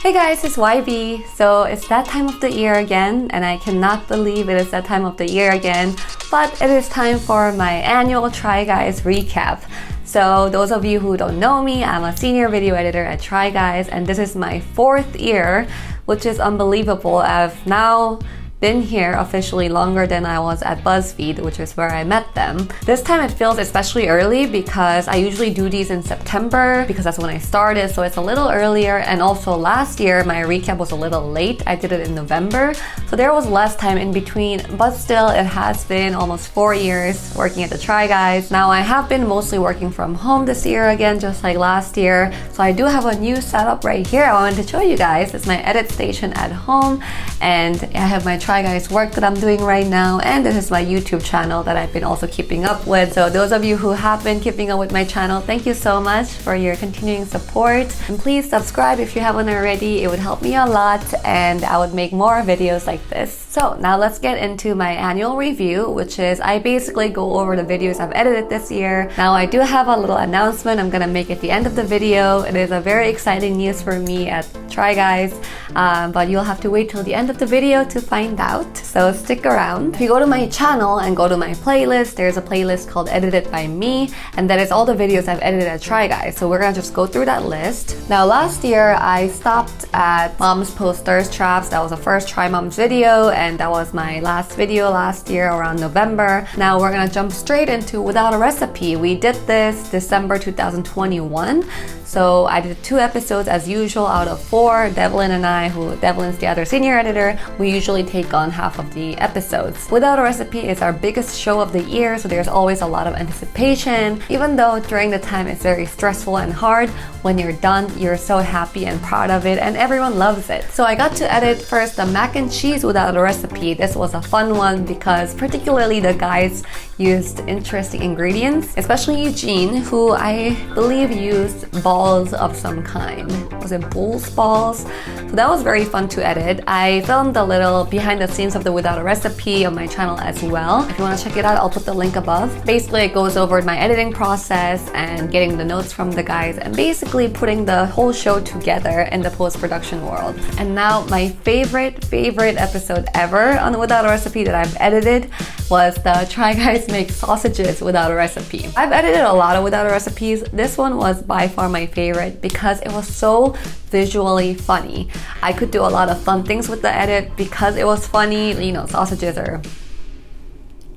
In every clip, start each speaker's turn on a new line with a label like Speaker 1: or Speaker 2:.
Speaker 1: Hey guys, it's YB. So it's that time of the year again, and I cannot believe it is that time of the year again, but it is time for my annual Try Guys recap. So those of you who don't know me, I'm a senior video editor at Try Guys, and this is my 4th year, which is unbelievable. I've now been here officially longer than I was at BuzzFeed, which is where I met them. This time it feels especially early because I usually do these in September because that's when I started, so it's a little earlier. And also last year my recap was a little late. I did it in November, so there was less time in between, but still it has been almost 4 years working at the Try Guys. Now I have been mostly working from home this year again, just like last year, so I do have a new setup right here I wanted to show you guys. It's my edit station at home, and I have my Try Guys work that I'm doing right now, and this is my YouTube channel that I've been also keeping up with. So those of you who have been keeping up with my channel, thank you so much for your continuing support, and please subscribe if you haven't already. It would help me a lot and I would make more videos like this. So now let's get into my annual review, which is I basically go over the videos I've edited this year. Now I do have a little announcement I'm gonna make at the end of the video. It is a very exciting news for me at Try Guys, but you'll have to wait till the end of the video to find out, so stick around. If you go to my channel and go to my playlist, there's a playlist called Edited by Me, and that is all the videos I've edited at Try Guys. So we're gonna just go through that list. Now last year I stopped at Mom's Post Thirst Traps. That was the first Try Moms video, and that was my last video last year around November. Now we're gonna jump straight into Without a Recipe. We did this December 2021. So I did 2 episodes as usual out of 4. Devlin and I, Devlin's the other senior editor, we usually take on half of the episodes. Without a Recipe is our biggest show of the year, so there's always a lot of anticipation. Even though during the time it's very stressful and hard, when you're done, you're so happy and proud of it, and everyone loves it. So I got to edit first the mac and cheese without a recipe. This was a fun one because particularly the guys used interesting ingredients, especially Eugene, who I believe used balls of some kind. Was it bull's balls? So that was very fun to edit. I filmed a little behind the scenes of the Without a Recipe on my channel as well. If you want to check it out, I'll put the link above. Basically, it goes over my editing process and getting the notes from the guys and basically putting the whole show together in the post-production world. And now my favorite episode ever on Without a Recipe that I've edited was the Try Guys Make Sausages Without a Recipe. I've edited a lot of Without a Recipes. This one was by far my favorite because it was so visually funny. I could do a lot of fun things with the edit because it was funny. You know, sausages are,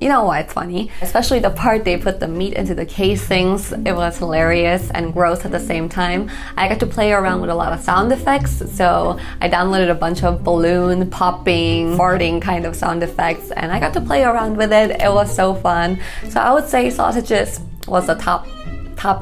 Speaker 1: you know why it's funny. Especially the part they put the meat into the casings. It was hilarious and gross at the same time. I got to play around with a lot of sound effects, so I downloaded a bunch of balloon popping, farting kind of sound effects, and I got to play around with it. It was so fun. So I would say sausages was the top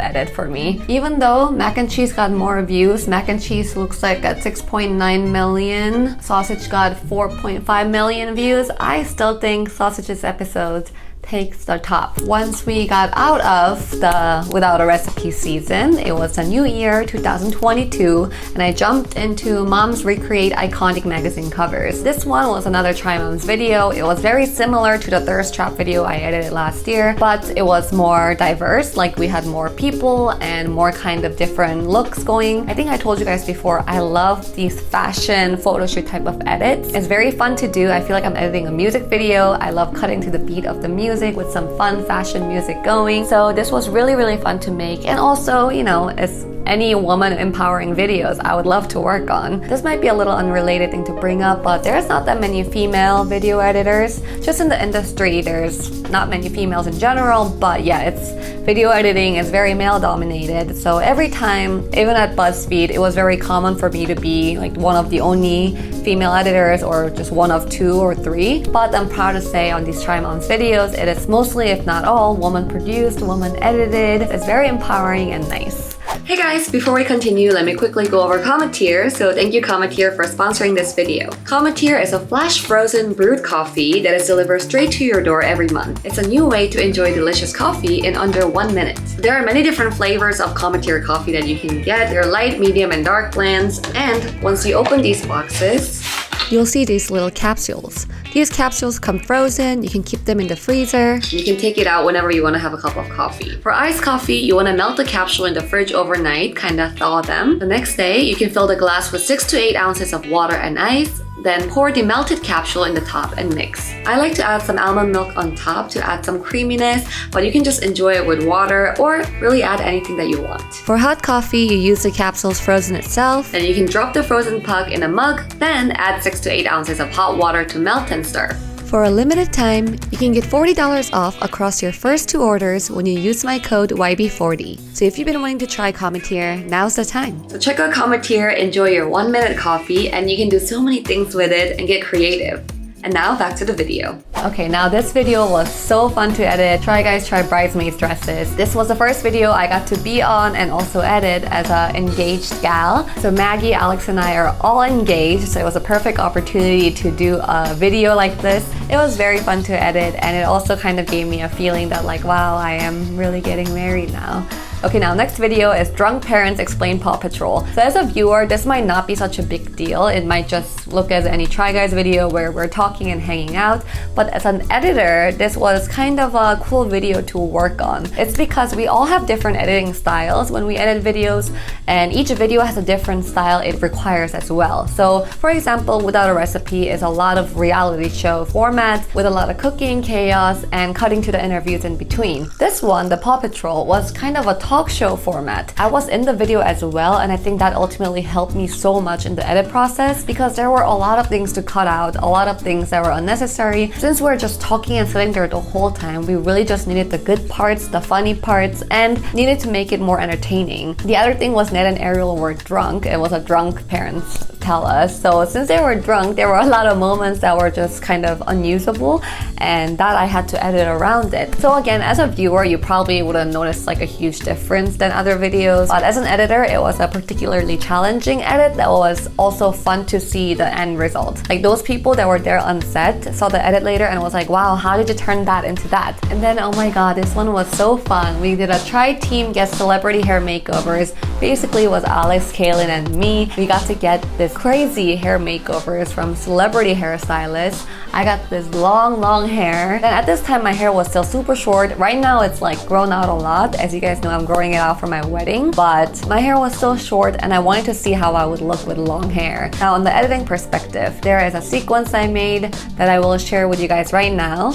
Speaker 1: edit for me. Even though mac and cheese got more views, mac and cheese looks like at 6.9 million, sausage got 4.5 million views, I still think sausages episodes takes the top. Once we got out of the Without a Recipe season, it was a new year, 2022, and I jumped into Moms Recreate Iconic Magazine Covers. This one was another Try Moms video. It was very similar to the Thirst Trap video I edited last year, but it was more diverse. Like, we had more people and more kind of different looks going. I think I told you guys before, I love these fashion photo shoot type of edits. It's very fun to do. I feel like I'm editing a music video. I love cutting to the beat of the music with some fun fashion music going. So this was really fun to make, and also, you know, it's any woman empowering videos I would love to work on. This might be a little unrelated thing to bring up, but there's not that many female video editors. Just in the industry, there's not many females in general, but yeah, it's video editing is very male dominated. So every time, even at BuzzFeed, it was very common for me to be like one of the only female editors or just one of 2 or 3. But I'm proud to say on these Try Moms videos, it is mostly, if not all, woman produced, woman edited. It's very empowering and nice. Hey guys, before we continue, let me quickly go over Cometeer. So thank you Cometeer for sponsoring this video. Cometeer is a flash frozen brewed coffee that is delivered straight to your door every month. It's a new way to enjoy delicious coffee in under 1 minute. There are many different flavors of Cometeer coffee that you can get. There are light, medium, and dark blends. And once you open these boxes, you'll see these little capsules. These capsules come frozen, you can keep them in the freezer. You can take it out whenever you want to have a cup of coffee. For iced coffee, you want to melt the capsule in the fridge overnight, kind of thaw them. The next day, you can fill the glass with 6 to 8 ounces of water and ice, then pour the melted capsule in the top and mix. I like to add some almond milk on top to add some creaminess, but you can just enjoy it with water or really add anything that you want. For hot coffee, you use the capsules frozen itself. Then you can drop the frozen puck in a mug, then add 6 to 8 ounces of hot water to melt and stir. For a limited time, you can get $40 off across your first 2 orders when you use my code YB40. So if you've been wanting to try Cometeer, now's the time. So check out Cometeer, enjoy your 1-minute coffee, and you can do so many things with it and get creative. And now back to the video. Okay, now this video was so fun to edit. Try bridesmaids dresses. This was the first video I got to be on and also edit as an engaged gal. So Maggie, Alex, and I are all engaged, so it was a perfect opportunity to do a video like this. It was very fun to edit, and it also kind of gave me a feeling that like, wow, I am really getting married now. Okay, now next video is Drunk Parents Explain Paw Patrol. So as a viewer, this might not be such a big deal. It might just look as any Try Guys video where we're talking and hanging out. But as an editor, this was kind of a cool video to work on. It's because we all have different editing styles when we edit videos, and each video has a different style it requires as well. So for example, Without a Recipe is a lot of reality show format with a lot of cooking, chaos, and cutting to the interviews in between. This one, the Paw Patrol, was kind of a talk show format. I was in the video as well, and I think that ultimately helped me so much in the edit process because there were a lot of things to cut out, a lot of things that were unnecessary. Since we're just talking and sitting there the whole time, we really just needed the good parts, the funny parts, and needed to make it more entertaining. The other thing was Ned and Ariel were drunk. It was a drunk parents tell us. So since they were drunk, there were a lot of moments that were just kind of unusable, and that I had to edit around it. So again, as a viewer, you probably wouldn't notice like a huge difference than other videos, but as an editor, it was a particularly challenging edit that was also fun to see the end result. Like those people that were there on set saw the edit later and was like, wow, how did you turn that into that? And then, oh my god, this one was so fun. We did a Try Team Guest Celebrity Hair Makeovers. Basically, it was Alex, Kaylin, and me. We got to get this crazy hair makeovers from celebrity hairstylists. I got this long hair, and at this time my hair was still super short. Right now it's like grown out a lot. As you guys know, I'm growing it out for my wedding, but my hair was still short and I wanted to see how I would look with long hair. Now on the editing perspective, there is a sequence I made that I will share with you guys right now.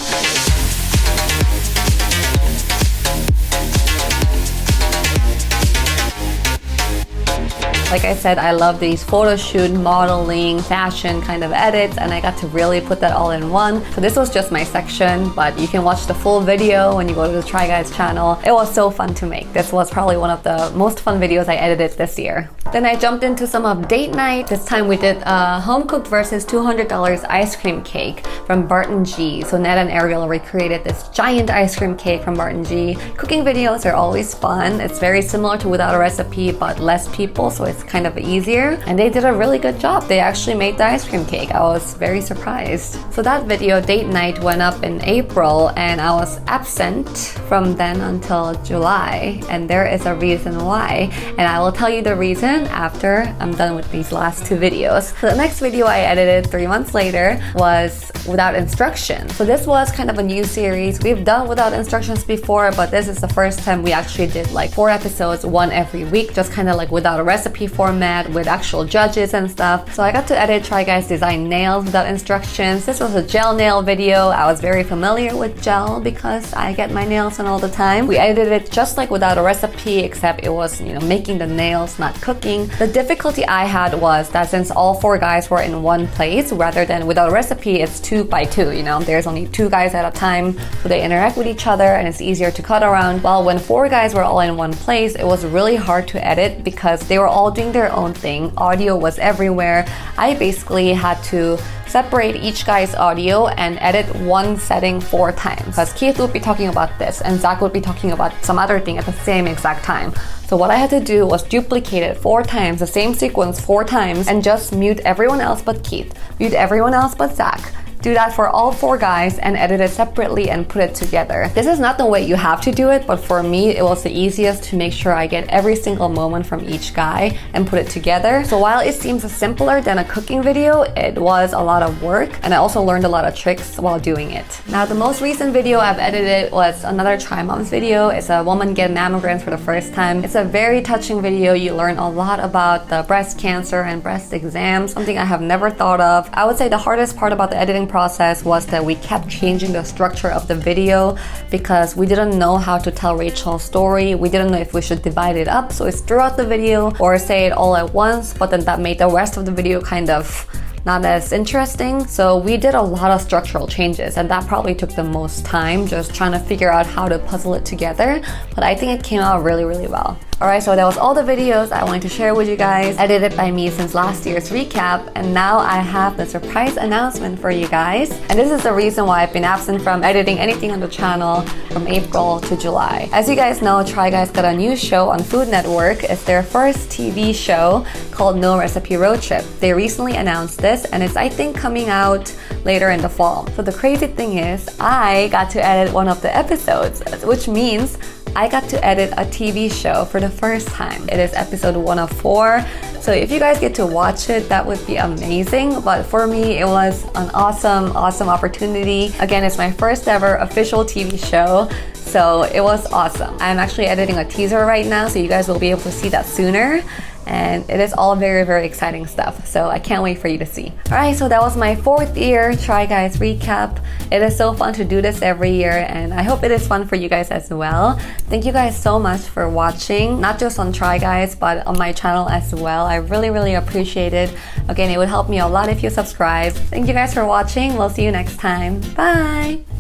Speaker 1: Like I said, I love these photo shoot, modeling, fashion kind of edits, and I got to really put that all in one. So this was just my section, but you can watch the full video when you go to the Try Guys channel. It was so fun to make. This was probably one of the most fun videos I edited this year. Then I jumped into some of date night. This time we did a home cooked versus $200 ice cream cake from Barton G. So Ned and Ariel recreated this giant ice cream cake from Barton G. Cooking videos are always fun. It's very similar to Without a Recipe, but less people, so it's kind of easier. And they did a really good job. They actually made the ice cream cake. I was very surprised. So that video, date night, went up in April, and I was absent from then until July. And there is a reason why. And I will tell you the reason after I'm done with these last 2 videos. So the next video I edited 3 months later was Without Instructions. So this was kind of a new series. We've done Without Instructions before, but this is the first time we actually did like 4 episodes, 1 every week, just kind of like Without a Recipe format with actual judges and stuff. So I got to edit Try Guys design nails without instructions. This was a gel nail video. I was very familiar with gel because I get my nails done all the time. We edited it just like Without a Recipe, except it was, you know, making the nails, not cooking. The difficulty I had was that since all 4 guys were in one place, rather than Without a Recipe, it's 2 by 2, you know, there's only 2 guys at a time, so they interact with each other and it's easier to cut around. While when 4 guys were all in one place, it was really hard to edit because they were all doing their own thing. Audio was everywhere. I basically had to separate each guy's audio and edit one setting 4 times because Keith would be talking about this and Zach would be talking about some other thing at the same exact time. So what I had to do was duplicate it 4 times, the same sequence 4 times, and just mute everyone else but Keith, mute everyone else but Zach, do that for all 4 guys and edit it separately and put it together. This is not the way you have to do it, but for me, it was the easiest to make sure I get every single moment from each guy and put it together. So while it seems simpler than a cooking video, it was a lot of work, and I also learned a lot of tricks while doing it. Now, the most recent video I've edited was another Try Moms video. It's a woman get mammograms for the first time. It's a very touching video. You learn a lot about the breast cancer and breast exams, something I have never thought of. I would say the hardest part about the editing process was that we kept changing the structure of the video because we didn't know how to tell Rachel's story. We didn't know if we should divide it up, so it's throughout the video or say it all at once, but then that made the rest of the video kind of not as interesting. So we did a lot of structural changes, and that probably took the most time, just trying to figure out how to puzzle it together, but I think it came out really, really well. Alright, so that was all the videos I wanted to share with you guys, edited by me since last year's recap, and now I have the surprise announcement for you guys. And this is the reason why I've been absent from editing anything on the channel from April to July. As you guys know, Try Guys got a new show on Food Network. It's their first TV show called No Recipe Road Trip. They recently announced this, and it's, I think, coming out later in the fall. So the crazy thing is, I got to edit one of the episodes, which means I got to edit a TV show for the first time. It is episode 1 of 4. So if you guys get to watch it, that would be amazing. But for me, it was an awesome opportunity. Again, it's my first ever official TV show. So it was awesome. I'm actually editing a teaser right now, so you guys will be able to see that sooner. And it is all very, very exciting stuff. So I can't wait for you to see. Alright, so that was my 4th year Try Guys recap. It is so fun to do this every year, and I hope it is fun for you guys as well. Thank you guys so much for watching, not just on Try Guys, but on my channel as well. I really, really appreciate it. Again, it would help me a lot if you subscribe. Thank you guys for watching. We'll see you next time. Bye!